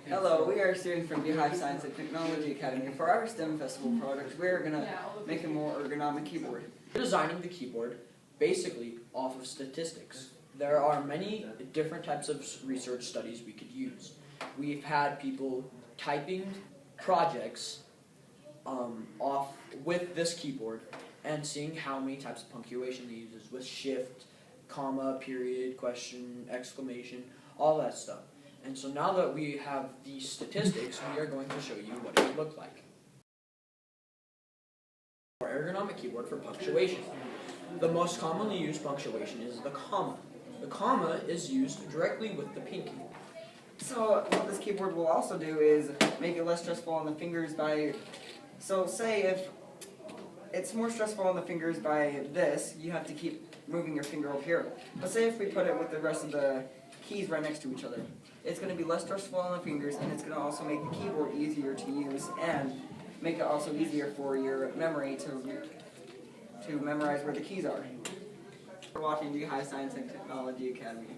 Hello, we are students from Beehive Science and Technology Academy. For our STEM Festival project, we're going to make a more ergonomic keyboard. We're designing the keyboard basically off of statistics. There are many different types of research studies we could use. We've had people typing projects off with this keyboard and seeing how many types of punctuation it uses with shift, comma, period, question, exclamation, all that stuff. And so now that we have these statistics, we are going to show you what it would look like. Our ergonomic keyboard for punctuation. The most commonly used punctuation is the comma. The comma is used directly with the pinky. So what this keyboard will also do is make it less stressful on the fingers by, so say if it's more stressful on the fingers by this, you have to keep moving your finger up here. But say if we put it with the rest of the keys right next to each other, it's going to be less stressful on the fingers, and it's going to also make the keyboard easier to use and make it also easier for your memory to memorize where the keys are. For watching Beehive Science and Technology Academy.